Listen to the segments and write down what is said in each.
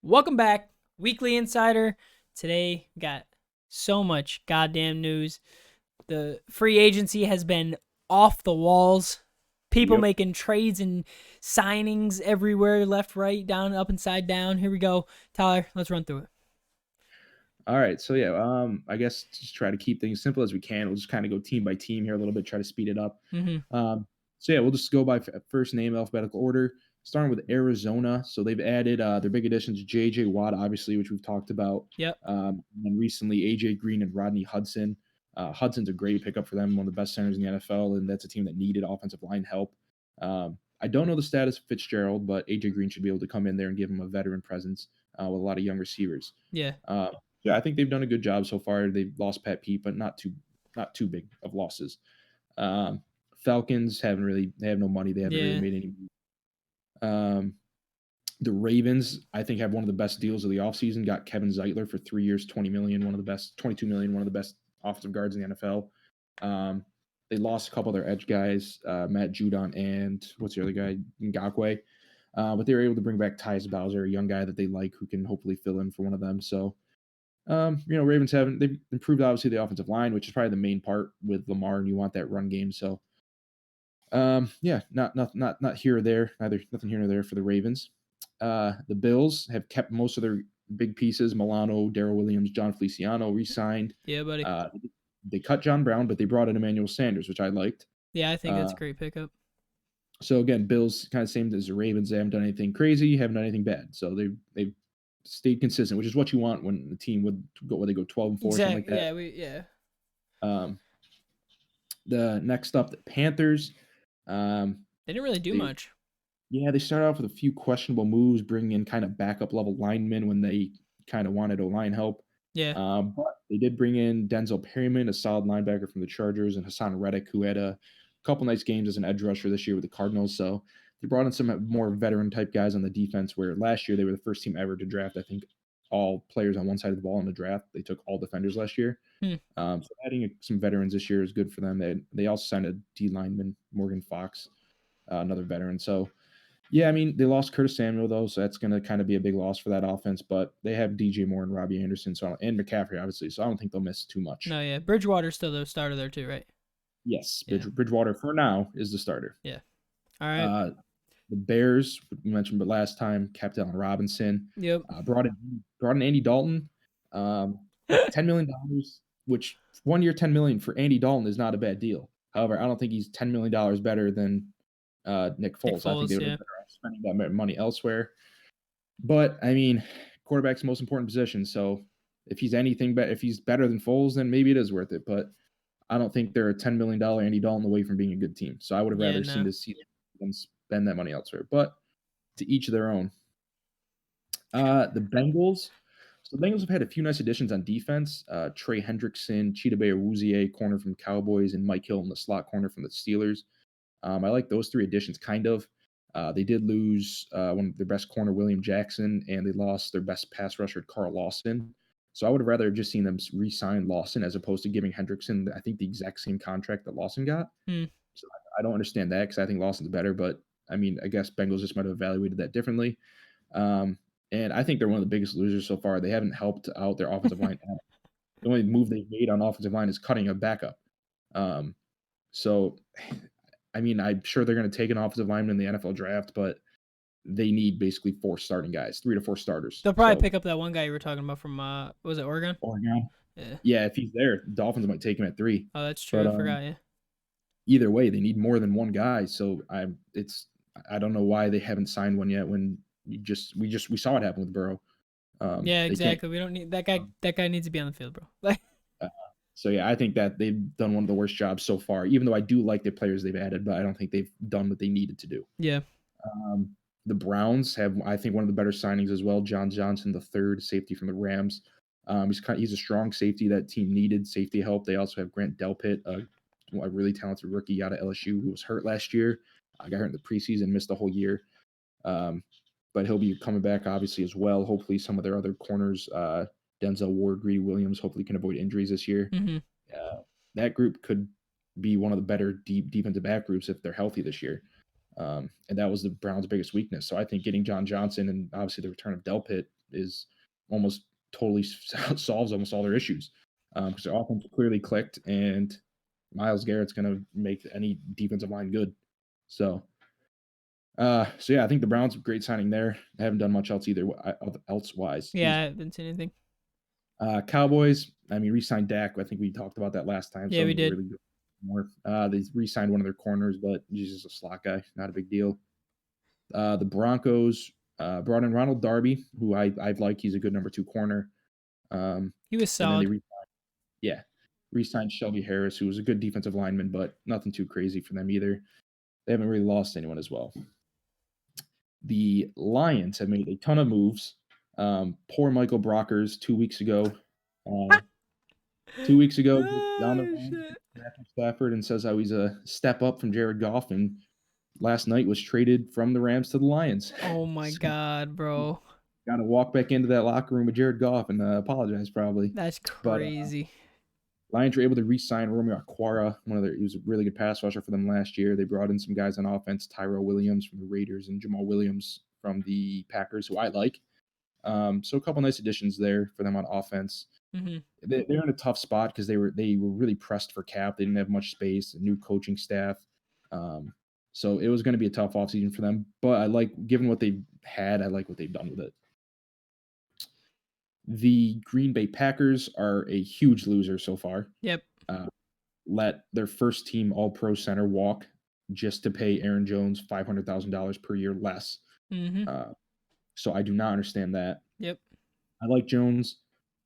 Welcome back, Weekly Insider. Today, we got so much goddamn news. The free agency has been off the walls. People Yep. making trades and signings everywhere, left, right, down, up, and side down. Here we go. Tyler, let's run through it. All right. So yeah, I guess just try to keep things simple as we can. We'll just kind of go team by team here a little bit, try to speed it up. Mm-hmm. So yeah, we'll just go by first name alphabetical order, starting with Arizona. So they've added their big additions, J.J. Watt, obviously, which we've talked about, Yep. and recently A.J. Green and Rodney Hudson. Hudson's a great pickup for them, one of the best centers in the NFL, and that's a team that needed offensive line help. I don't know the status of Fitzgerald, but A.J. Green should be able to come in there and give him a veteran presence with a lot of young receivers. Yeah. Uh, yeah, I think they've done a good job so far. They've lost Pat Pete, but not too big of losses. Um, Falcons they have no money. They haven't really Yeah. made any. Um, the Ravens, I think, have one of the best deals of the offseason. Got Kevin Zeitler for 3 years, 20 million, one of the best, 22 million, one of the best offensive guards in the NFL. They lost a couple of their edge guys, Matt Judon and what's the other guy, Ngakwe. But they were able to bring back Tyus Bowser, a young guy that they like who can hopefully fill in for one of them. So Ravens haven't they've improved obviously the offensive line, which is probably the main part with Lamar, and you want that run game. So yeah, not here or there, neither nothing here nor there for the Ravens. The Bills have kept most of their big pieces, Milano, Daryl Williams, John Feliciano re-signed. Yeah, buddy. Uh, they cut John Brown, but they brought in Emmanuel Sanders, which I liked. Yeah, I think that's Uh, a great pickup. so again, Bills kind of same as the Ravens. They haven't done anything crazy, haven't done anything bad. So they've stayed consistent, which is what you want when the team would go where they go 12-4, something like Exactly. that. Yeah. Um, the next up, the Panthers. They didn't really do They much. Yeah, they started off with a few questionable moves, bringing in kind of backup level linemen when they kind of wanted O-line help. Yeah. But they did bring in Denzel Perryman, a solid linebacker from the Chargers, and Hassan Reddick, who had a couple nice games as an edge rusher this year with the Cardinals. So they brought in some more veteran type guys on the defense, where last year they were the first team ever to draft, I think, all players on one side of the ball in the draft. They took all defenders last year. Hmm. So adding some veterans this year is good for them. They also signed a D lineman, Morgan Fox, another veteran. So yeah, I mean, they lost Curtis Samuel though, so that's going to kind of be a big loss for that offense. But they have DJ Moore and Robbie Anderson, and McCaffrey obviously, so I don't think they'll miss too much. No, yeah. Bridgewater's still the starter there too, right? Yes, Yeah. Bridgewater for now is the starter. Yeah. All right. Uh, the Bears, we mentioned, but last time kept Allen Robinson, Yep. brought in Andy Dalton, um, $10 million, which 1 year 10 million for Andy Dalton is not a bad deal. However, I don't think he's $10 million better than Nick Nick Foles. I think they Foles, would have yeah. been better off spending that money elsewhere. But I mean, quarterback's the most important position. So if he's anything but if he's better than Foles, then maybe it is worth it. But I don't think they're a $10 million Andy Dalton away from being a good team. So I would have Yeah, rather no. see them spend that money elsewhere. But to each their own. The Bengals. So the Bengals have had a few nice additions on defense. Trey Hendrickson, Chidobe Awuzie, corner from Cowboys, and Mike Hill in the slot corner from the Steelers. I like those three additions kind of. They did lose one of their best corner, William Jackson, and they lost their best pass rusher, Carl Lawson. So I would have rather just seen them re-sign Lawson as opposed to giving Hendrickson, I think, the exact same contract that Lawson got. Hmm. So I don't understand that because I think Lawson's better, but I mean, I guess Bengals just might have evaluated that differently. Um, and I think they're one of the biggest losers so far. They haven't helped out their offensive line. The only move they've made on offensive line is cutting a backup. Um, so I mean, I'm sure they're going to take an offensive lineman in the NFL draft, but they need basically four starting guys, 3 to 4 starters. They'll probably So pick up that one guy you were talking about from was it Oregon? Oregon, Yeah. yeah, if he's there, Dolphins might take him at 3. Oh, that's true. But I forgot, yeah. either way, they need more than one guy. So I don't know why they haven't signed one yet. When we saw it happen with Burrow. Yeah, They can't. exactly. We don't need that guy. That guy needs to be on the field, bro. Like, Uh, so yeah, I think that they've done one of the worst jobs so far. Even though I do like the players they've added, but I don't think they've done what they needed to do. yeah. The Browns have, I think, one of the better signings as well. John Johnson, the third safety from the Rams. He's a strong safety that team needed safety help. They also have Grant Delpit, a really talented rookie out of LSU who was hurt last year. Got hurt in the preseason, missed the whole year. Um, but he'll be coming back obviously as well. Hopefully, some of their other corners, Denzel Ward, Greedy Williams, hopefully can avoid injuries this year. Mm-hmm. That group could be one of the better deep defensive back groups if they're healthy this year. And that was the Browns' biggest weakness. So I think getting John Johnson and obviously the return of Delpit is almost totally solves almost all their issues because their offense clearly clicked, and Myles Garrett's going to make any defensive line good. So, so yeah, I think the Browns great signing there. They haven't done much else either elsewise. Yeah, I haven't seen anything. Cowboys, I mean, re-signed Dak. I think we talked about that last time. Yeah, So we did. really good more. They re-signed one of their corners, but he's just a slot guy, not a big deal. The Broncos brought in Ronald Darby, who I like. He's a good number 2 corner. He was And then solid. re-signed Shelby Harris, who was a good defensive lineman, but nothing too crazy for them either. They haven't really lost anyone as well. The Lions have made a ton of moves. Poor Michael Brockers 2 weeks ago. 2 weeks ago, down the line, Matthew Stafford and says how he's a step up from Jared Goff, and last night was traded from the Rams to the Lions. Oh my God, bro. Got to walk back into that locker room with Jared Goff and apologize probably. That's crazy. But Lions were able to re-sign Romeo Okwara. He was a really good pass rusher for them last year. They brought in some guys on offense, Tyrell Williams from the Raiders and Jamal Williams from the Packers, who I like. So a couple nice additions there for them on offense. Mm-hmm. They're in a tough spot because they were really pressed for cap. They didn't have much space, a new coaching staff. So it was going to be a tough offseason for them. But I like, given what they've had, I like what they've done with it. The Green Bay Packers are a huge loser so far. Yep. Let their first team All-Pro center walk just to pay Aaron Jones $500,000 per year less. Mm-hmm. So I do not understand that. Yep. I like Jones,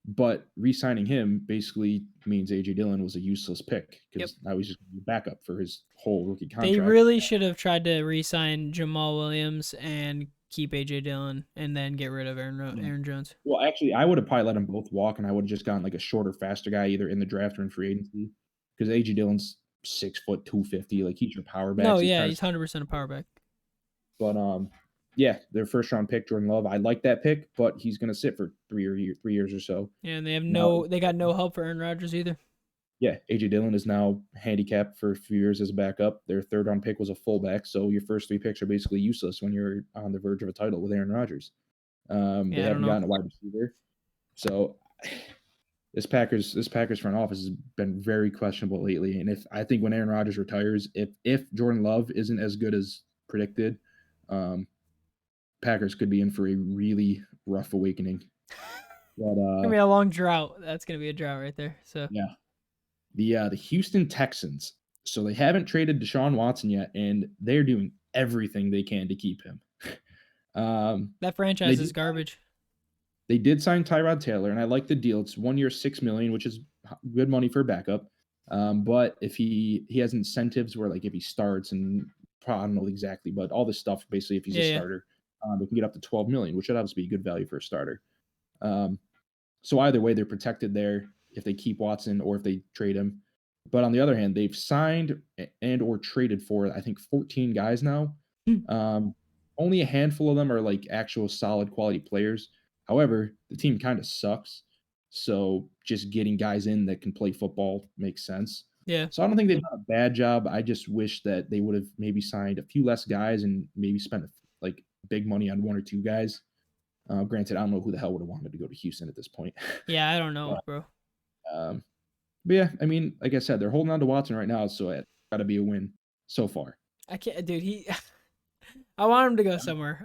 but re-signing him basically means A.J. Dillon was a useless pick because now he's just a backup for his whole rookie contract. They really should have tried to re-sign Jamal Williams and keep A.J. Dillon and then get rid of Aaron Jones. Well, actually, I would have probably let them both walk, and I would have just gotten like a shorter, faster guy either in the draft or in free agency because A.J. Dillon's 6 foot 250. Like, he's your power back. No, yeah, he's 100% a power back. But yeah, their first round pick, Jordan Love. I like that pick, but he's going to sit for 3 years or so. Yeah, and they got no help for Aaron Rodgers either. Yeah, A.J. Dillon is now handicapped for a few years as a backup. Their third round pick was a fullback, so your first 3 picks are basically useless when you're on the verge of a title with Aaron Rodgers. They haven't gotten a wide receiver, so this Packers front office has been very questionable lately. And I think when Aaron Rodgers retires, if Jordan Love isn't as good as predicted, Packers could be in for a really rough awakening. But it's gonna be a long drought. That's gonna be a drought right there. So yeah. The Houston Texans. So they haven't traded Deshaun Watson yet, and they're doing everything they can to keep him. That franchise is garbage. They did sign Tyrod Taylor, and I like the deal. It's 1 year, $6 million, which is good money for a backup. But if he has incentives where, like, if he starts, and I don't know exactly, but all this stuff basically, if he's a starter, they can get up to $12 million, which would obviously be good value for a starter. So either way, they're protected there if they keep Watson or if they trade him. But on the other hand, they've signed and or traded for, I think, 14 guys now. Only a handful of them are like actual solid quality players. However, the team kind of sucks. So just getting guys in that can play football makes sense. Yeah. So I don't think they've done a bad job. I just wish that they would have maybe signed a few less guys and maybe spent like big money on 1 or 2 guys. Granted, I don't know who the hell would have wanted to go to Houston at this point. Yeah, I don't know, bro. But yeah, I mean, like I said, they're holding on to Watson right now, so it's got to be a win so far. I can't, dude. I want him to go somewhere.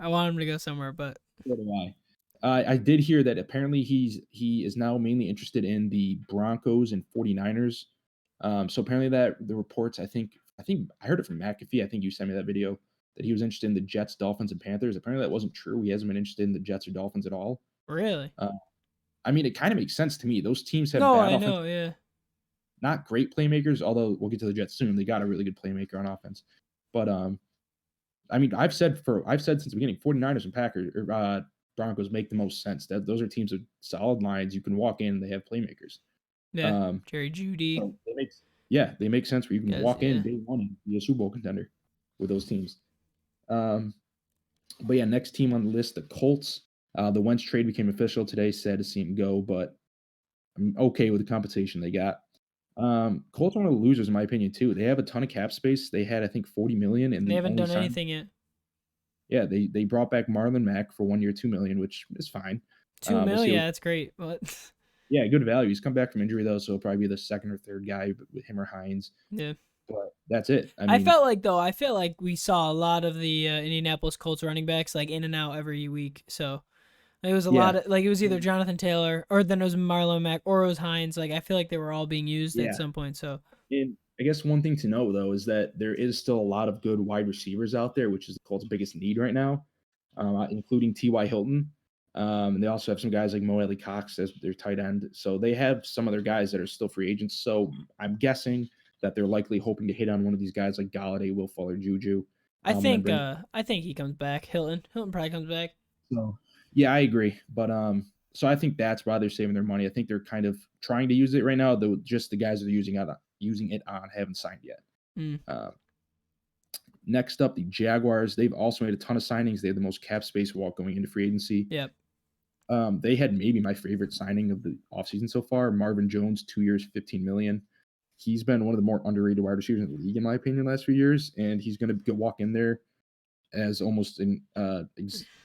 But So do I did hear that apparently he is now mainly interested in the Broncos and 49ers. So apparently that the reports, I think I heard it from McAfee. I think you sent me that video that he was interested in the Jets, Dolphins, and Panthers. Apparently that wasn't true. He hasn't been interested in the Jets or Dolphins at all. Really? I mean, it kind of makes sense to me. Those teams have I know, yeah. Not great playmakers, although we'll get to the Jets soon. They got a really good playmaker on offense. But I mean, I've said since the beginning, 49ers and Packers or Broncos make the most sense. That those are teams with solid lines. You can walk in, they have playmakers. Yeah, Jerry Jeudy. So they make sense where you can walk in day one and be a Super Bowl contender with those teams. But yeah, next team on the list, the Colts. The Wentz trade became official today. Sad to see him go, but I'm okay with the compensation they got. Colts are one of the losers in my opinion too. They have a ton of cap space. They had I think 40 million and They they haven't only done signed. anything yet. Yeah, they brought back Marlon Mack for 1 year, 2 million, which is fine. Two We'll mil, see. yeah, that's great. But Yeah, good value. He's come back from injury though, so he'll probably be the second or third guy with him or Hines. yeah. But that's it. I I mean, felt like though, I feel like we saw a lot of the Indianapolis Colts running backs like in and out every week. So it was a yeah, lot of like it was either Jonathan Taylor or then it was Marlon Mack or it was Hines. Like I feel like they were all being used at yeah. some point. So And I guess one thing to know though is that there is still a lot of good wide receivers out there, which is the Colts' biggest need right now, including T.Y. Hilton. And they also have some guys like Mo Cox as their tight end. So they have some of their guys that are still free agents. So I'm guessing that they're likely hoping to hit on one of these guys like Galladay, Will Fuller, Juju, and then bring. I think he comes back. Hilton probably comes back. So yeah, I agree. But so I think that's why they're saving their money. I think they're kind of trying to use it right now, though just the guys that are using it on haven't signed yet. Mm. Uh, Next up, the Jaguars. They've also made a ton of signings. They have the most cap space while going into free agency. Yep. They had maybe my favorite signing of the offseason so far. Marvin Jones, 2 years, 15 million. He's been one of the more underrated wide receivers in the league, in my opinion, the last few years. And he's going to walk in there as almost an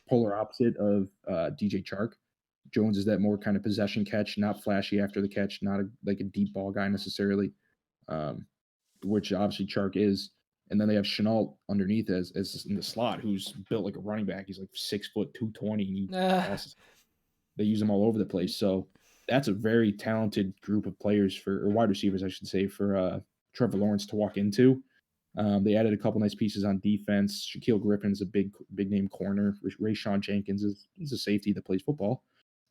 polar opposite of DJ Chark. Jones is that more kind of possession catch, not flashy after the catch, not like a deep ball guy necessarily, which obviously Chark is. And then they have Chenault underneath as in the slot, who's built like a running back. He's like 6', 220, and he passes. They use him all over the place. So that's a very talented group of players or wide receivers, I should say, for Trevor Lawrence to walk into. They added a couple nice pieces on defense. Shaquille Griffin's a big name corner. Rayshawn Jenkins he's a safety that plays football.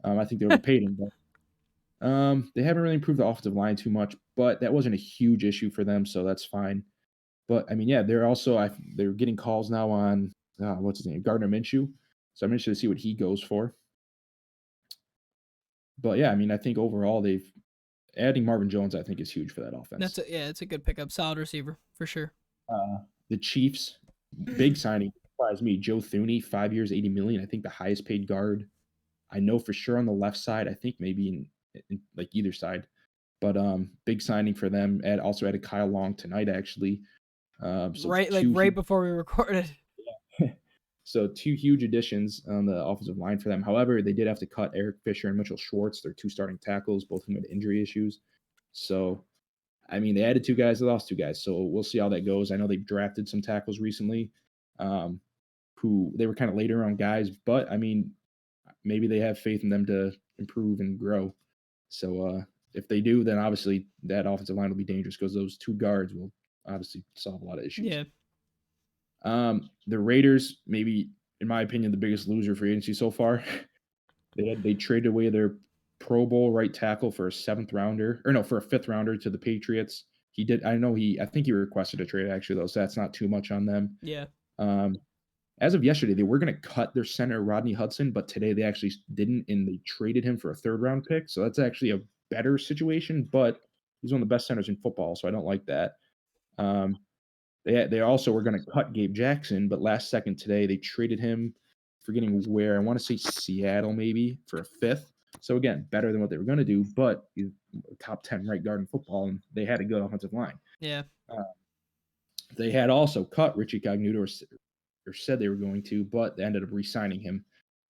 I think they overpaid him, but they haven't really improved the offensive line too much. But that wasn't a huge issue for them, so that's fine. But I mean, yeah, they're getting calls now on what's his name, Gardner Minshew. So I'm interested to see what he goes for. But yeah, I mean, I think overall they've adding Marvin Jones. I think is huge for that offense. It's a good pickup, solid receiver for sure. The Chiefs, big signing surprised me. Joe Thuney, 5 years, 80 million. I think the highest paid guard. I know for sure on the left side. I think maybe in like either side. But big signing for them. Also added Kyle Long tonight actually. So right before we recorded. So 2 huge additions on the offensive line for them. However, they did have to cut Eric Fisher and Mitchell Schwartz, their 2 starting tackles, both of them had injury issues. So, I mean, they added 2 guys, they lost 2 guys. So we'll see how that goes. I know they've drafted some tackles recently, who they were kind of later on guys, but I mean, maybe they have faith in them to improve and grow. So if they do, then obviously that offensive line will be dangerous because those 2 guards will obviously solve a lot of issues. Yeah. The Raiders, maybe in my opinion, the biggest loser for agency so far. They traded away their Pro Bowl right tackle for a 7th rounder, or no, for a 5th rounder to the Patriots. He did. I think he requested a trade actually though, so that's not too much on them. Yeah. As of yesterday, they were going to cut their center Rodney Hudson, but today they actually didn't, and they traded him for a 3rd round pick. So that's actually a better situation. But he's one of the best centers in football, so I don't like that. They also were going to cut Gabe Jackson, but last second today they traded him, forgetting where. I want to say Seattle maybe for a 5th. So again, better than what they were going to do, but he's a top 10 right guard in football, and they had a good offensive line. Yeah. They had also cut Richie Cognito, or said they were going to, but they ended up re-signing him.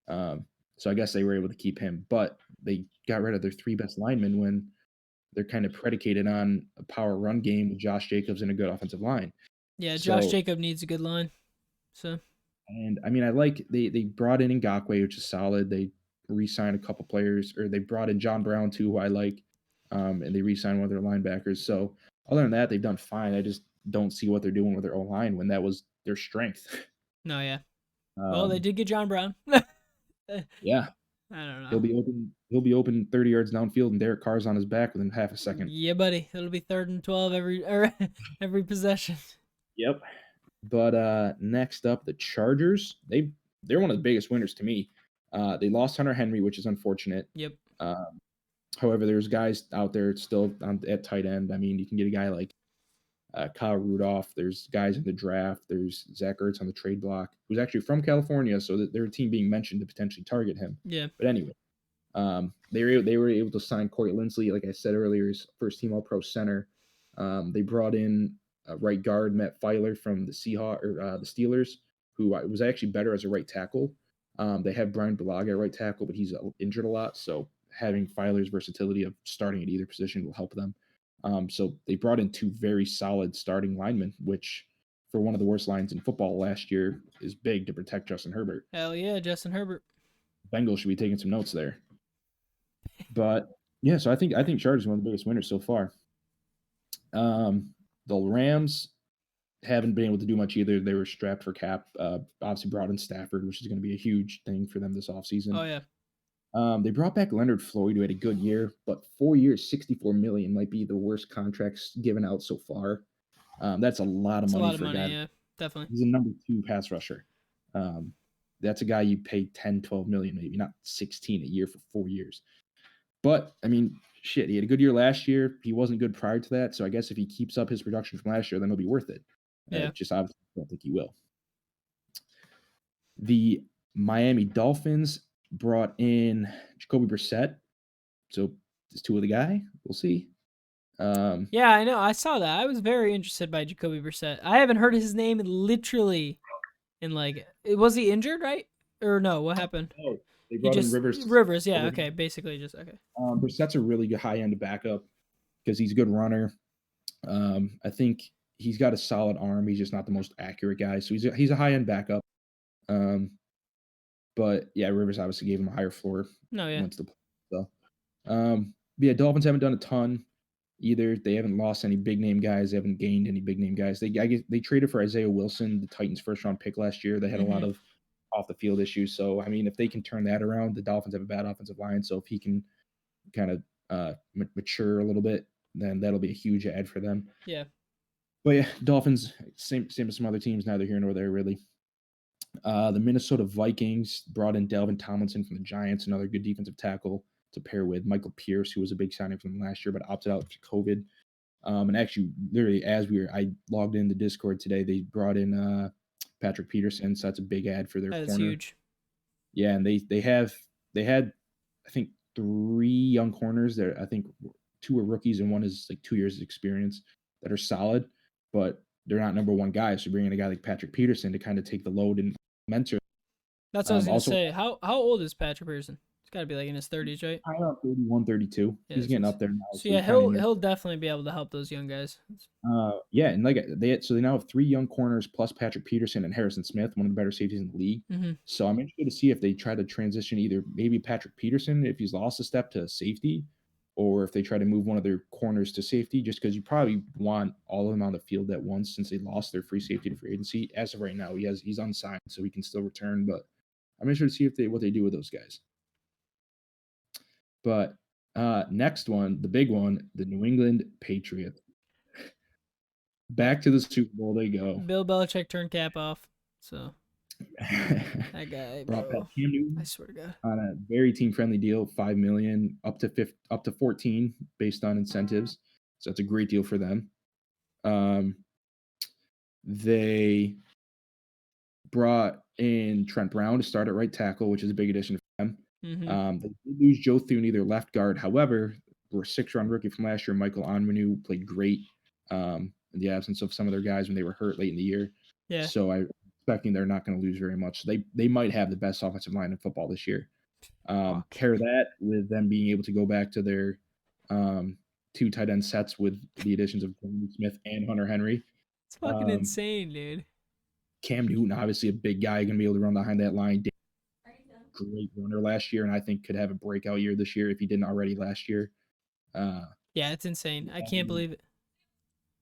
So I guess they were able to keep him, but they got rid of their 3 best linemen when they're kind of predicated on a power run game with Josh Jacobs and a good offensive line. Yeah, Josh Jacob needs a good line. So, and I mean, I like they brought in Ngakoue, which is solid. They re-signed a couple players, or they brought in John Brown too, who I like, and they re-signed one of their linebackers. So other than that, they've done fine. I just don't see what they're doing with their O-line when that was their strength. No, yeah. Well, they did get John Brown. Yeah. I don't know. He'll be open 30 yards downfield, and Derek Carr's on his back within half a second. Yeah, buddy. It'll be 3rd and 12 every possession. Yep. But next up, the Chargers. They're one of the biggest winners to me. They lost Hunter Henry, which is unfortunate. Yep. However, there's guys out there still at tight end. I mean, you can get a guy like Kyle Rudolph. There's guys in the draft. There's Zach Ertz on the trade block, who's actually from California, so that they're a team being mentioned to potentially target him. Yeah. But anyway, They were able to sign Corey Linsley, like I said earlier, his first team All Pro center. They brought in right guard Matt Filer from the the Steelers, who was actually better as a right tackle. They have Brian Bulaga at right tackle, but he's injured a lot, so having Filer's versatility of starting at either position will help them. So they brought in two very solid starting linemen, which for one of the worst lines in football last year is big to protect Justin Herbert. Hell yeah, Justin Herbert. Bengals should be taking some notes there. But yeah, so I think Chargers are one of the biggest winners so far. The Rams haven't been able to do much either. They were strapped for cap. Obviously brought in Stafford, which is going to be a huge thing for them this offseason. Oh yeah. They brought back Leonard Floyd, who had a good year, but 4 years, $64 million might be the worst contracts given out so far. That's a lot of It's a money lot of for a money, guy. yeah, definitely. He's a number 2 pass rusher. That's a guy you pay 10, 12 million, maybe not 16 a year for 4 years. But I mean, shit, he had a good year last year. He wasn't good prior to that. So I guess if he keeps up his production from last year, then it'll be worth it. Yeah. Just obviously don't think he will. The Miami Dolphins brought in Jacoby Brissett. So is two of the guy. We'll see. Yeah, I know. I saw that. I was very interested by Jacoby Brissett. I haven't heard his name literally in like. Was he injured, right? Or no? What happened? Oh, they He brought in just Rivers. Rivers. Yeah. Okay. Basically, just okay. Brissett's a really good high end backup because he's a good runner. I think he's got a solid arm. He's just not the most accurate guy. So he's a high end backup. But yeah, Rivers obviously gave him a higher floor No, yeah. once the so. But yeah, Dolphins haven't done a ton either. They haven't lost any big name guys. They haven't gained any big name guys. I guess they traded for Isaiah Wilson, the Titans' first round pick last year. They had a lot of off the field issues. So I mean, if they can turn that around, the Dolphins have a bad offensive line. So if he can kind of mature a little bit, then that'll be a huge add for them. Yeah. But yeah, Dolphins, same as some other teams, neither here nor there really. The Minnesota Vikings brought in Delvin Tomlinson from the Giants, another good defensive tackle to pair with Michael Pierce, who was a big signing from them last year, but opted out for COVID. And actually, literally, I logged in the Discord today, they brought in Patrick Peterson, so that's a big ad for their That's corner. huge. Yeah, and they had I think 3 young corners there. I think 2 are rookies and one is like 2 years of experience that are solid, but they're not number 1 guys. So bringing a guy like Patrick Peterson to kind of take the load and mentor. That's what I was gonna Also, say. How old is Patrick Pearson? He's got to be like in his 30s, right? I don't know, 31, 32. Yeah, He's getting up there now. So yeah, he'll definitely be able to help those young guys. Yeah, and like they now have 3 young corners plus Patrick Peterson and Harrison Smith, one of the better safeties in the league. So I'm interested to see if they try to transition either maybe Patrick Peterson if he's lost a step to safety, or if they try to move one of their corners to safety, just because you probably want all of them on the field at once since they lost their free safety to free agency. As of right now, he's unsigned, so he can still return. But I'm interested to see what they do with those guys. But next one, the big one, the New England Patriots. Back to the Super Bowl they go. Bill Belichick turned cap off, so that guy, brought bro. back Cam Newton I swear to God. on a very team-friendly deal, $5 million up to 14 based on incentives. So that's a great deal for them. They brought in Trent Brown to start at right tackle, which is a big addition for them. They did lose Joe Thuney, their left guard. However, we're a 6th-round rookie from last year. Michael Onwenu played great in the absence of some of their guys when they were hurt late in the year. Yeah. So I'm expecting they're not going to lose very much. They might have the best offensive line in football this year. Pair that with them being able to go back to their 2 tight end sets with the additions of Jonnu Smith and Hunter Henry. It's fucking insane, dude. Cam Newton, obviously a big guy, going to be able to run behind that line. Great runner last year, and I think could have a breakout year this year if he didn't already last year. Yeah, it's insane. I can't believe it.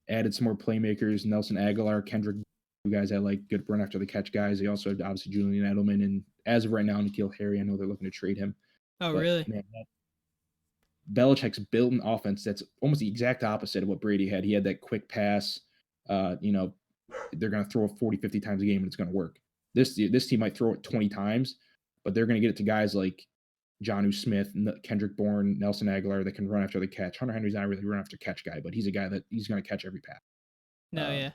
Added some more playmakers, Nelson Aguilar, Kendrick, 2 guys that like good run after the catch guys. They also have obviously Julian Edelman, and as of right now, N'Keal Harry. I know they're looking to trade him. Oh, really? Man, Belichick's built an offense that's almost the exact opposite of what Brady had. He had that quick pass. They're going to throw it 40, 50 times a game, and it's going to work. This team might throw it 20 times, but they're going to get it to guys like Jonnu Smith, Kendrick Bourne, Nelson Aguilar that can run after the catch. Hunter Henry's not really a run after catch guy, but he's a guy that he's going to catch every pass. No, yeah.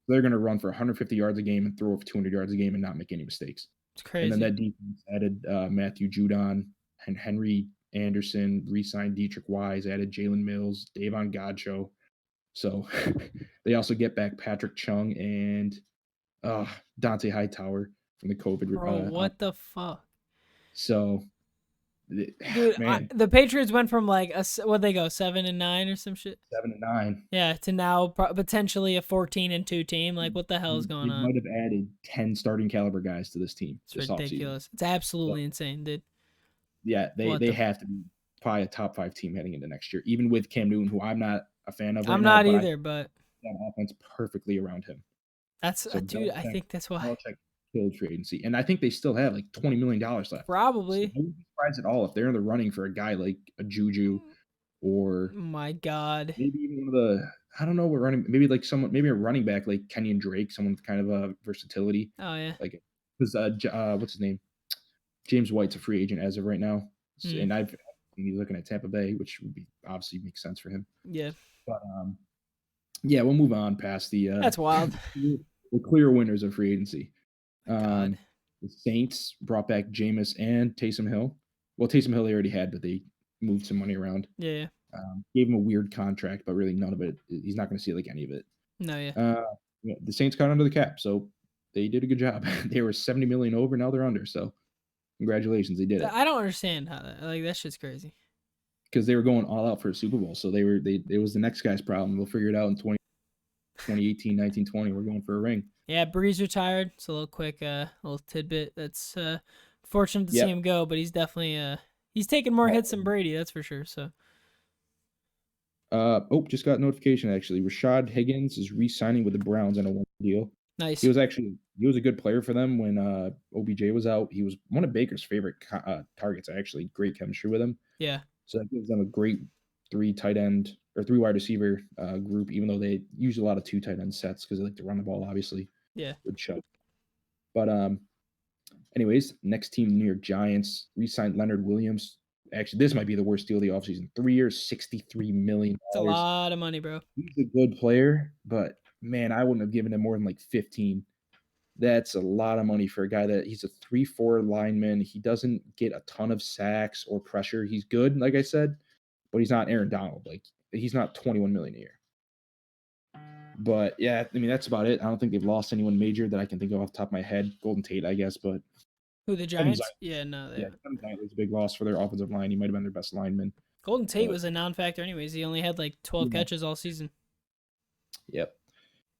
They're going to run for 150 yards a game and throw for 200 yards a game and not make any mistakes. It's crazy. And then that defense added Matthew Judon, and Henry Anderson re-signed Dietrich Wise, added Jalen Mills, Davon Godchaux. So they also get back Patrick Chung and Dante Hightower from the COVID. Bro, what the fuck? So, Dude, man, the Patriots went from like what they go 7-9 or some shit. 7-9. Yeah, to now potentially a 14-2 team. Like, what the hell is going They on? might have added 10 starting caliber guys to this team It's this offseason. ridiculous. It's absolutely insane, dude. Yeah, they have to be probably a top 5 team heading into next year, even with Cam Newton, who I'm not a fan of right now. I'm not either, but that offense perfectly around him. that's So dude. I think that's why. Belichick killed free agency, and I think they still have like $20 million left. So Probably. I wouldn't be surprised at all if they're in the running for a guy like a Juju, or My God. maybe even one of the, I don't know, we're running, maybe like someone, maybe a running back like Kenyon Drake, someone with kind of a versatility. Oh yeah. Like, because what's his name? James White's a free agent as of right now, and I've been looking at Tampa Bay, which would be obviously make sense for him. Yeah. But yeah, we'll move on past the. That's wild. The clear winners of free agency. God. The Saints brought back Jameis and Taysom Hill. Well, Taysom Hill they already had, but they moved some money around. Yeah. Gave him a weird contract, but really none of it. He's not going to see like any of it. No, yeah. The Saints got under the cap, so they did a good job. They were 70 million over. Now they're under. So congratulations, they did it. I don't understand how that shit's crazy. Because they were going all out for a Super Bowl, so it was the next guy's problem. We'll figure it out in 2018, 19, 20. We're going for a ring. Yeah, Breeze retired. It's a little quick, little tidbit. That's fortunate to see him go, but he's definitely he's taking more hits than Brady, that's for sure. So. Just got notification actually. Rashad Higgins is re-signing with the Browns on a 1 deal. Nice. He was a good player for them when OBJ was out. He was one of Baker's favorite targets. Actually, great chemistry with him. Yeah. So that gives them a great 3 wide receiver group, even though they use a lot of 2 tight end sets because they like to run the ball, obviously. Yeah. With Chubb. But anyways, next team, New York Giants re-signed Leonard Williams. Actually, this might be the worst deal of the offseason. 3 years, $63 million. It's a lot of money, bro. He's a good player, but man, I wouldn't have given him more than like 15. That's a lot of money for a guy that he's a 3-4 lineman. He doesn't get a ton of sacks or pressure. He's good, like I said, but he's not Aaron Donald. Like, he's not 21 million a year. But yeah, I mean, that's about it. I don't think they've lost anyone major that I can think of off the top of my head. Golden Tate, I guess, but who, the Giants? Yeah, no, they Kevin Zeitler was a big loss for their offensive line. He might have been their best lineman. Golden Tate was a non-factor anyways. He only had like 12 catches all season. Yep.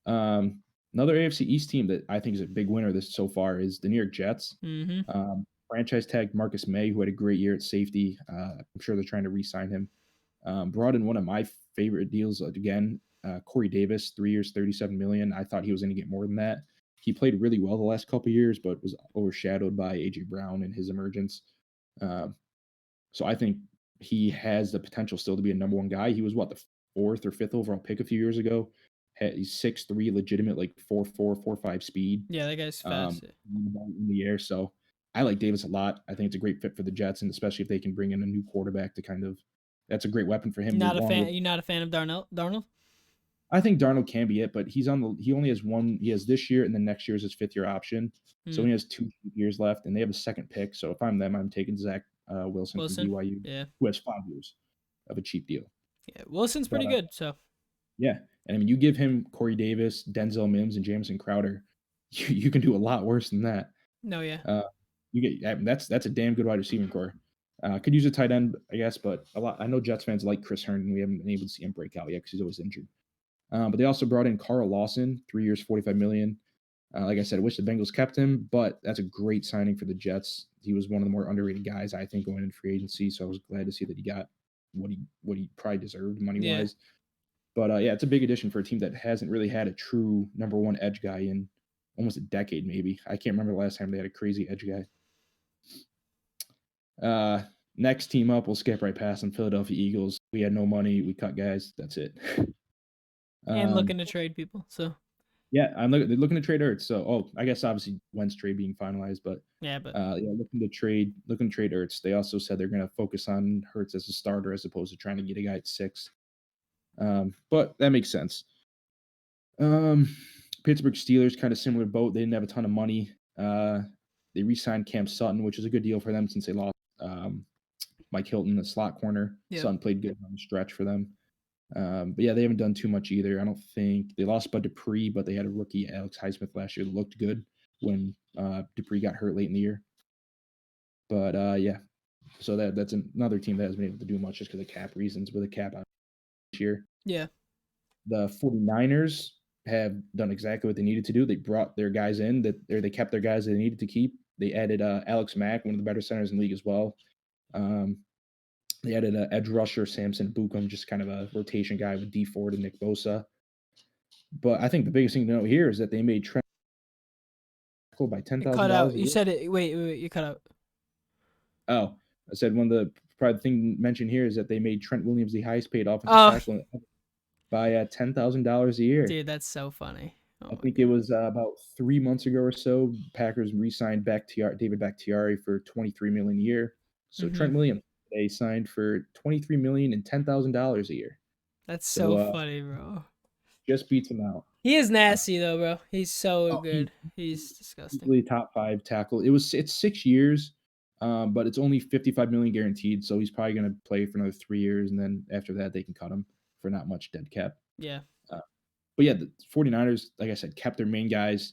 Another AFC East team that I think is a big winner this so far is the New York Jets. Mm-hmm. Franchise tagged Marcus May, who had a great year at safety. I'm sure they're trying to re-sign him. Brought in one of my favorite deals again, Corey Davis, 3 years, $37 million. I thought he was going to get more than that. He played really well the last couple of years, but was overshadowed by AJ Brown and his emergence. So I think he has the potential still to be a number 1 guy. He was the 4th or 5th overall pick a few years ago. He's 6'3", legitimate, like 4'4", 4'5" speed. Yeah, that guy's fast. In the air. So I like Davis a lot. I think it's a great fit for the Jets, and especially if they can bring in a new quarterback to that's a great weapon for him. You're not a fan of Darnold? I think Darnold can be it, but he only has one. He has this year, and then next year is his 5th year option. So he has 2 years left, and they have a 2nd pick. So if I'm them, I'm taking Zach Wilson from BYU, who has 5 years of a cheap deal. Yeah, Wilson's pretty good. So yeah, and I mean, you give him Corey Davis, Denzel Mims, and Jamison Crowder, you can do a lot worse than that. No, yeah. That's a damn good wide receiving core. Could use a tight end, I guess, but I know Jets fans like Chris Herndon. We haven't been able to see him break out yet because he's always injured. But they also brought in Carl Lawson, 3 years, $45 million. Like I said, I wish the Bengals kept him, but that's a great signing for the Jets. He was one of the more underrated guys, I think, going into free agency. So I was glad to see that he got what he probably deserved money-wise. Yeah. But it's a big addition for a team that hasn't really had a true number 1 edge guy in almost a decade, maybe. I can't remember the last time they had a crazy edge guy. Next team up, we'll skip right past them, Philadelphia Eagles. We had no money. We cut guys. That's it. And looking to trade people, so. Yeah, they're looking to trade Ertz. So, I guess obviously Wentz trade being finalized, but looking to trade Ertz. They also said they're going to focus on Hurts as a starter as opposed to trying to get a guy at 6. But that makes sense. Pittsburgh Steelers, kind of similar boat. They didn't have a ton of money. They re-signed Cam Sutton, which is a good deal for them since they lost Mike Hilton, the slot corner. Yep. Son played good on the stretch for them. But yeah, they haven't done too much either. I don't think they lost Bud Dupree, but they had a rookie, Alex Highsmith, last year that looked good when Dupree got hurt late in the year. But yeah, so that's another team that hasn't been able to do much just because of cap reasons with a cap out this year. Yeah. The 49ers have done exactly what they needed to do. They brought their guys in they kept their guys that they needed to keep. They added Alex Mack, one of the better centers in the league as well. They added edge rusher, Samson Bukum, just kind of a rotation guy with D Ford and Nick Bosa. But I think the biggest thing to note here is that they made Trent by It cut $10,000. out. You said it. Wait. You cut out. Oh, I said one of the probably thing mentioned here is that they made Trent Williams the highest paid offensive tackle by $10,000 a year. Dude, that's so funny. I think it was about 3 months ago or so. Packers re-signed David Bakhtiari for $23 million a year. So Trent Williams they signed for $23 million and $10,000 a year. That's so funny, bro. Just beats him out. He is nasty though, bro. He's so good. He's disgusting. Easily top 5 tackle. It's 6 years, but it's only $55 million guaranteed. So he's probably going to play for another 3 years, and then after that they can cut him for not much dead cap. Yeah. But yeah, the 49ers, like I said, kept their main guys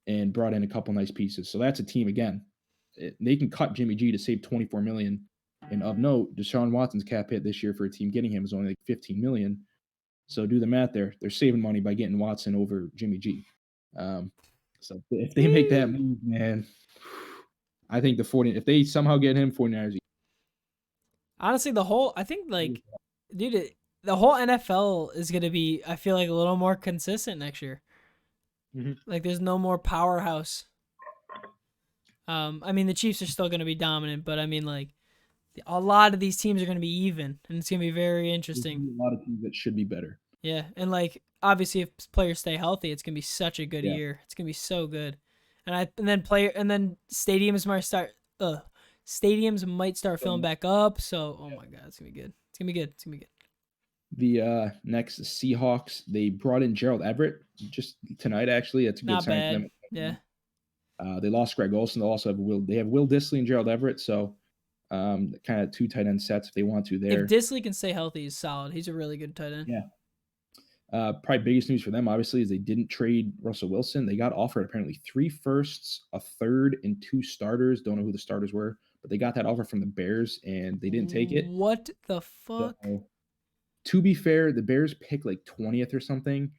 and brought in a couple nice pieces. So that's a team again. They can cut Jimmy G to save $24 million. And of note, Deshaun Watson's cap hit this year for a team getting him is only like $15 million. So do the math there. They're saving money by getting Watson over Jimmy G. So if they make that move, man, I think if they somehow get him, 49ers. Honestly, the whole NFL is going to be, I feel like, a little more consistent next year. Mm-hmm. Like, there's no more powerhouse. I mean, the Chiefs are still going to be dominant, but I mean, like, a lot of these teams are going to be even, and it's going to be very interesting. A lot of teams that should be better. Yeah, and like, obviously, if players stay healthy, it's going to be such a good year. It's going to be so good. And then stadiums might start filling back up. So, oh my God, it's going to be good. It's going to be good. It's going to be good. The next Seahawks, they brought in Gerald Everett just tonight. Actually, that's a good sign for them. Yeah. They lost Greg Olsen. They also have Will Dissly and Gerald Everett. So, kind of 2 tight end sets if they want to there. If Dissly can stay healthy, he's solid. He's a really good tight end. Yeah. Probably biggest news for them, obviously, is they didn't trade Russell Wilson. They got offered apparently 3 firsts, a third, and 2 starters. Don't know who the starters were, but they got that offer from the Bears, and they didn't take it. What the fuck? So, to be fair, the Bears pick like 20th or something.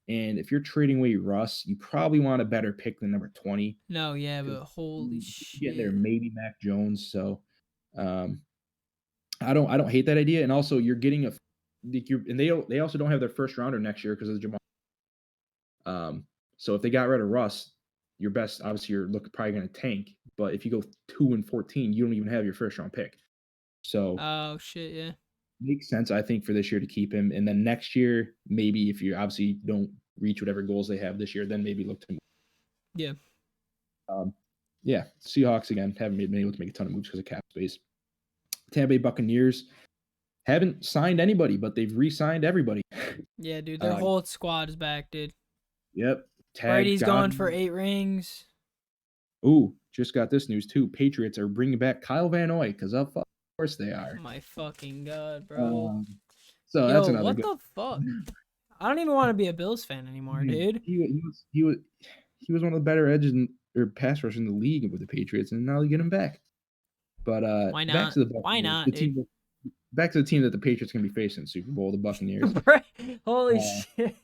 And if you're trading away Russ, you probably want a better pick than number 20. No, yeah, but holy shit. Get there, maybe Mac Jones. So I don't hate that idea. And also you're getting they also don't have their first rounder next year because of the Jamal. So if they got rid of Russ, your best, obviously you're probably going to tank. But if you go 2-14, you don't even have your first round pick. So oh shit, yeah. Makes sense, I think, for this year to keep him. And then next year, maybe if you obviously don't reach whatever goals they have this year, then maybe look to move. Yeah. Yeah, Seahawks, again, haven't been able to make a ton of moves because of cap space. Tampa Bay Buccaneers haven't signed anybody, but they've re-signed everybody. Yeah, dude, their whole squad is back, dude. Yep. Brady's going for 8 rings. Ooh, just got this news, too. Patriots are bringing back Kyle Van Noy because of course they are. Oh my fucking God, bro. So that's another what the fuck? I don't even want to be a Bills fan anymore, dude. He was one of the better edges or pass rushers in the league with the Patriots, and now they get him back. But why not? Back to the Why not? Back to the team that the Patriots can be facing in the Super Bowl, the Buccaneers. Holy shit!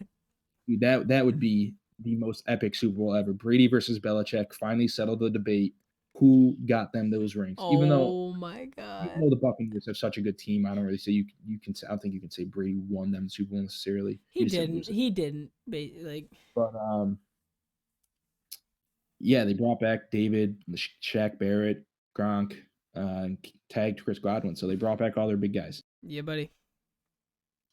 Dude, that would be the most epic Super Bowl ever. Brady versus Belichick finally settled the debate. Who got them those rings? Even though the Buccaneers have such a good team, I don't really say you can. I don't think you can say Brady won them the Super Bowl necessarily. He didn't. But yeah, they brought back David, Shaq Barrett, Gronk, and tagged Chris Godwin. So they brought back all their big guys. Yeah, buddy.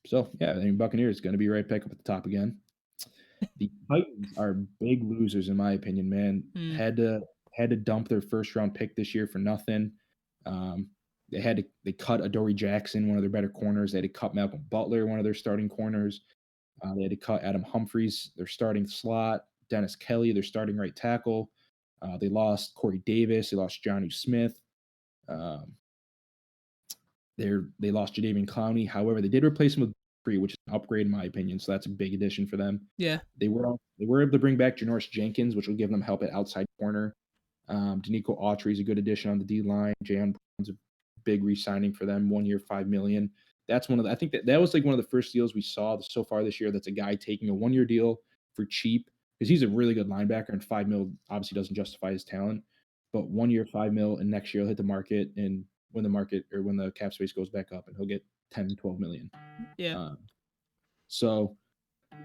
So yeah, I mean Buccaneers going to be right back up at the top again. The Titans are big losers in my opinion, man. Had to dump their first round pick this year for nothing. They cut Adoree Jackson, one of their better corners. They had to cut Malcolm Butler, one of their starting corners. They had to cut Adam Humphries, their starting slot. Dennis Kelly, their starting right tackle. They lost Corey Davis. They lost Jonnu Smith. They lost Jadeveon Clowney. However, they did replace him with Free, which is an upgrade in my opinion. So that's a big addition for them. Yeah. They were able to bring back Janoris Jenkins, which will give them help at outside corner. Danico Autry is a good addition on the D line. Jayon Brown's a big re-signing for them, 1 year, $5 million. That's one of the. I think that was like one of the first deals we saw so far this year. That's a guy taking a 1 year deal for cheap because he's a really good linebacker, and $5 million obviously doesn't justify his talent. But 1 year, $5 million, and next year he'll hit the market, and when the cap space goes back up, and he'll get 10, 12 million. Yeah. So,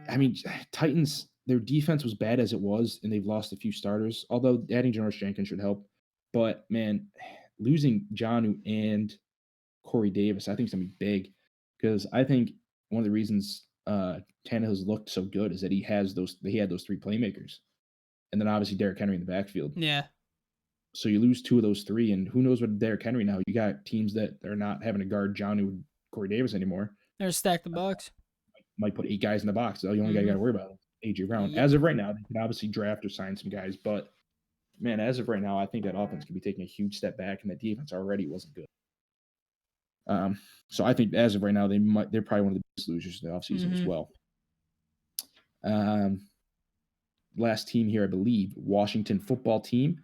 I mean, Titans, their defense was bad as it was, and they've lost a few starters. Although adding Janoris Jenkins should help, but man, losing Jonnu and Corey Davis, I think is gonna be big because I think one of the reasons Tannehill's looked so good is that he had those three playmakers, and then obviously Derrick Henry in the backfield. Yeah. So you lose two of those three, and who knows what Derrick Henry now? You got teams that are not having to guard Jonnu and Corey Davis anymore. They're stack the box. Might put 8 guys in the box. The only guy you got to worry about is AJ Brown. Yep. As of right now, they can obviously draft or sign some guys, but man, as of right now, I think that offense could be taking a huge step back, and that defense already wasn't good. So I think as of right now, they're probably one of the biggest losers in the offseason as well. Last team here, I believe, Washington football team.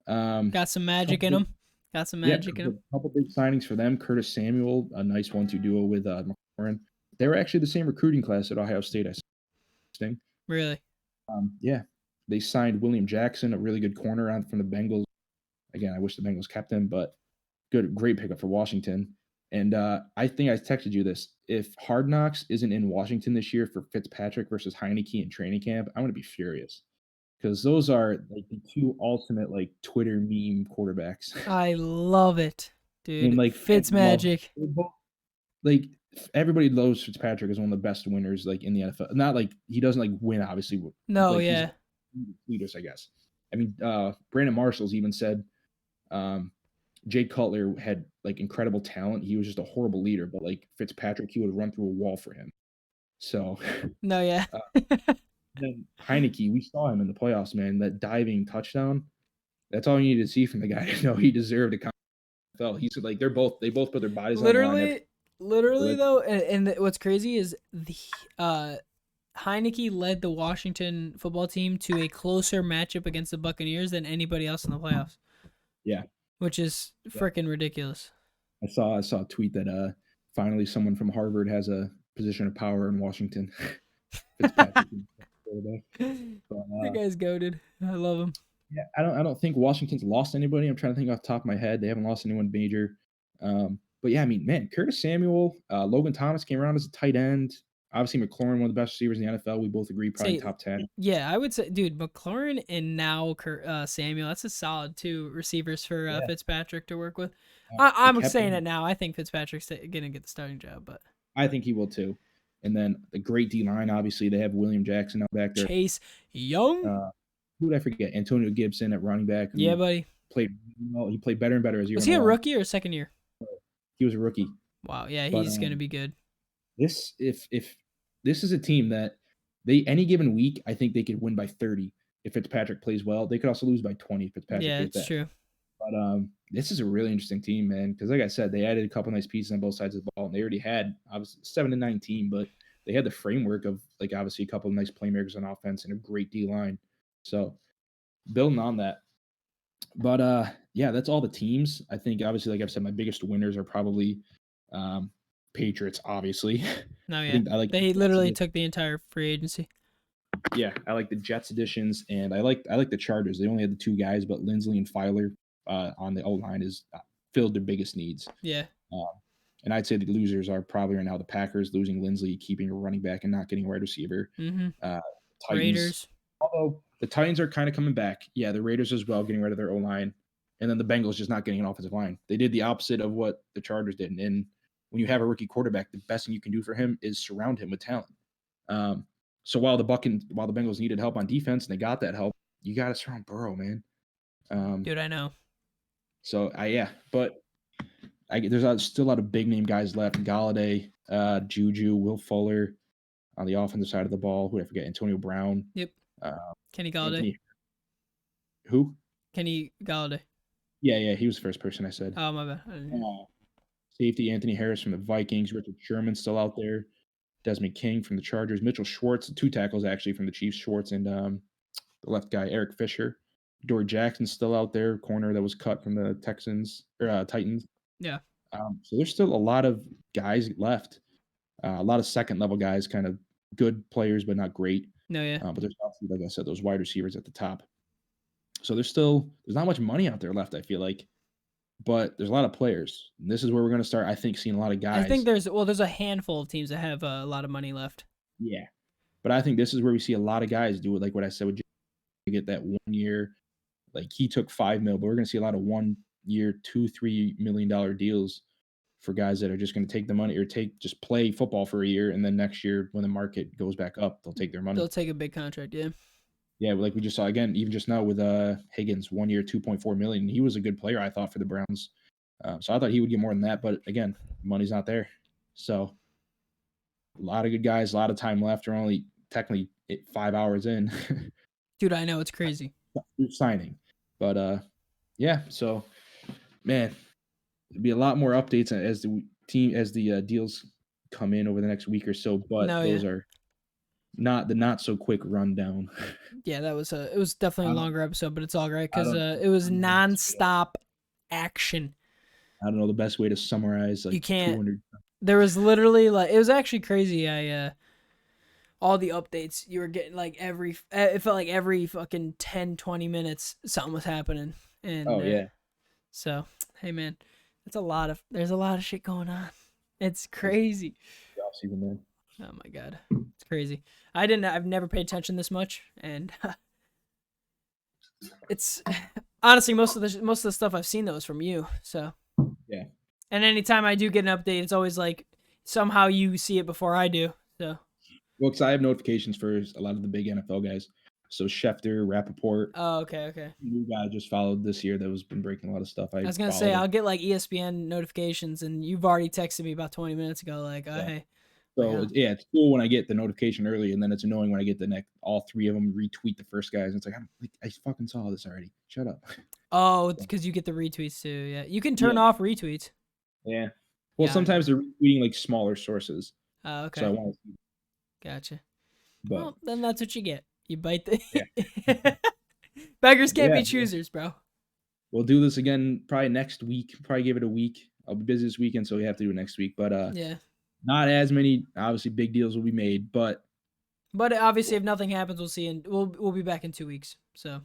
Got some magic in them. Got some magic in them. A couple big signings for them. Curtis Samuel, a nice 1-2 duo with McLaurin. They were actually the same recruiting class at Ohio State. Really? Yeah. They signed William Jackson, a really good corner from the Bengals. Again, I wish the Bengals kept him, but great pickup for Washington. And I think I texted you this. If Hard Knocks isn't in Washington this year for Fitzpatrick versus Heineke in training camp, I'm going to be furious. Because those are like the two ultimate like Twitter meme quarterbacks. I love it, dude. And, like, Fitzmagic. Like everybody loves Fitzpatrick as one of the best winners like in the NFL. Not like he doesn't like win, obviously. No, like, yeah. Leaders, I guess. I mean, Brandon Marshall's even said Jay Cutler had like incredible talent. He was just a horrible leader, but like Fitzpatrick, he would run through a wall for him. So no, yeah. Then Heineke, we saw him in the playoffs, man. That diving touchdown. That's all you need to see from the guy to know he deserved a NFL. He's like they both put their bodies on the line. Literally though, and what's crazy is the Heineke led the Washington football team to a closer matchup against the Buccaneers than anybody else in the playoffs. Yeah. Which is freaking ridiculous. I saw a tweet that finally someone from Harvard has a position of power in Washington. That guy's goated. I love him. Yeah, I don't think Washington's lost anybody. I'm trying to think off the top of my head. They haven't lost anyone major. But yeah, I mean, man, Curtis Samuel, Logan Thomas came around as a tight end. Obviously, McLaurin, one of the best receivers in the NFL. We both agree, probably top 10. Yeah, I would say, dude, McLaurin and now Samuel. That's a solid 2 receivers for Fitzpatrick to work with. I'm saying it now. I think Fitzpatrick's gonna get the starting job, but I think he will too. And then the great D line, obviously, they have William Jackson out back there. Chase Young. Who did I forget? Antonio Gibson at running back. Yeah, buddy. He played better and better as year. Was he a rookie or second year? He was a rookie. Wow. Yeah, he's going to be good. If this is a team that any given week, I think they could win by 30 if Fitzpatrick plays well. They could also lose by 20 if Fitzpatrick plays bad. Yeah, it's true. But this is a really interesting team, man. Because like I said, they added a couple nice pieces on both sides of the ball, and they already had obviously 7-9 team, but they had the framework of like obviously a couple of nice playmakers on offense and a great D line. So building on that. But yeah, that's all the teams. I think obviously, like I've said, my biggest winners are probably Patriots, obviously. No, yeah. They literally took the entire free agency. Yeah, I like the Jets additions, and I like the Chargers. They only had the 2 guys, but Lindsley and Filer on the O-line is filled their biggest needs. Yeah. And I'd say the losers are probably right now the Packers losing Lindsley, keeping a running back, and not getting a wide receiver. Titans, Raiders. Although the Titans are kind of coming back. Yeah, the Raiders as well, getting rid of their O-line. And then the Bengals just not getting an offensive line. They did the opposite of what the Chargers did. And when you have a rookie quarterback, the best thing you can do for him is surround him with talent. So while the Bengals needed help on defense and they got that help, you got to surround Burrow, man. Dude, I know. So but there's still a lot of big name guys left. Galladay, Juju, Will Fuller on the offensive side of the ball. Who did I forget? Antonio Brown. Yep. Kenny Galladay. Who? Kenny Galladay. Yeah, he was the first person I said. Oh, my bad. Safety Anthony Harris from the Vikings, Richard Sherman still out there, Desmond King from the Chargers, Mitchell Schwartz, 2 tackles actually from the Chiefs, Schwartz and the left guy Eric Fisher. Dory Jackson's still out there, corner that was cut from the Texans or Titans. Yeah. So there's still a lot of guys left. A lot of second level guys, kind of good players, but not great. No, yeah. But there's also, like I said, those wide receivers at the top. So there's not much money out there left, I feel like. But there's a lot of players. And this is where we're going to start, I think, seeing a lot of guys. I think there's a handful of teams that have a lot of money left. Yeah. But I think this is where we see a lot of guys do it, like what I said, would get that 1 year. Like he took $5 million, but we're going to see a lot of 1 year, $2-3 million deals for guys that are just going to take the money or just play football for a year, and then next year when the market goes back up, they'll take their money. They'll take a big contract, yeah. Yeah, like we just saw again, even just now with Higgins, 1 year, $2.4 million. He was a good player, I thought, for the Browns. So I thought he would get more than that, but again, money's not there. So a lot of good guys, a lot of time left. We're only technically 5 hours in. Dude, I know, it's crazy. Signing, but yeah. So, man, there'll be a lot more updates as the deals come in over the next week or so. But those are not so quick rundown. Yeah, it was definitely a longer episode, but it's all right because it was nonstop action. I don't know the best way to summarize. Like, you can't. There was literally it was actually crazy. All the updates you were getting, it felt like every fucking 10-20 minutes something was happening. And yeah. So hey man, there's a lot of shit going on. It's crazy. Oh my god, it's crazy. I've never paid attention this much, and it's honestly most of the stuff I've seen though is from you. So yeah. And anytime I do get an update, it's always like somehow you see it before I do. So. Well, because I have notifications for a lot of the big NFL guys. So Schefter, Rappaport. Oh, okay. New guy I just followed this year that was been breaking a lot of stuff. I was gonna say I'll get like ESPN notifications, and you've already texted me about 20 minutes ago, like, oh, hey. So yeah, it's cool when I get the notification early, and then it's annoying when I get the next. All 3 of them retweet the first guys. And it's like I fucking saw this already. Shut up. Oh, because you get the retweets too. Yeah, you can turn off retweets. Yeah. Well, sometimes they're retweeting like smaller sources. Oh, okay. So I want to see. Gotcha. But, well, then that's what you get. You bite the beggars can't be choosers, bro. We'll do this again probably next week. Probably give it a week. I'll be busy this weekend, so we have to do it next week. But yeah, not as many obviously big deals will be made. But obviously, if nothing happens, we'll see, and we'll be back in 2 weeks. So.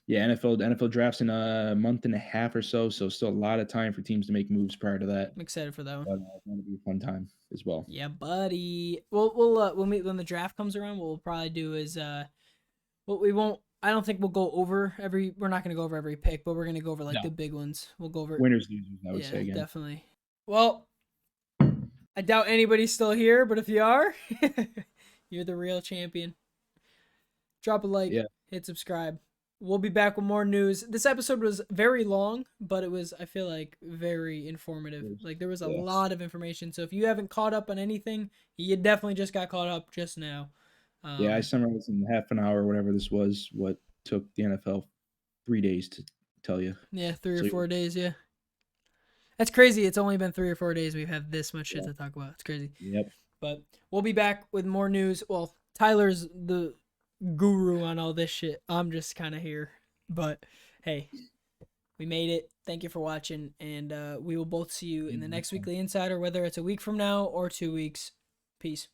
Yeah, NFL drafts in a month and a half or so, so still a lot of time for teams to make moves prior to that. I'm excited for that one. But it's going to be a fun time as well. Yeah, buddy. We'll meet when the draft comes around. What we'll probably do is we won't. I don't think we'll go over every. We're not going to go over every pick, but we're going to go over the big ones. We'll go over winners, losers. I would say again. Definitely. Well, I doubt anybody's still here, but if you are, you're the real champion. Drop a like, hit subscribe. We'll be back with more news. This episode was very long, but it was, I feel like, very informative. Like, there was a lot of information. So if you haven't caught up on anything, you definitely just got caught up just now. I summarized in half an hour, whatever this was, what took the NFL 3 days to tell you. Yeah, 3 or 4 days, yeah. That's crazy. It's only been 3 or 4 days we've had this much shit to talk about. It's crazy. Yep. But we'll be back with more news. Well, Tyler's the guru on all this shit. I'm just kind of here. But hey, we made it. Thank you for watching, and we will both see you in the next Weekly Insider, whether it's a week from now or 2 weeks. Peace.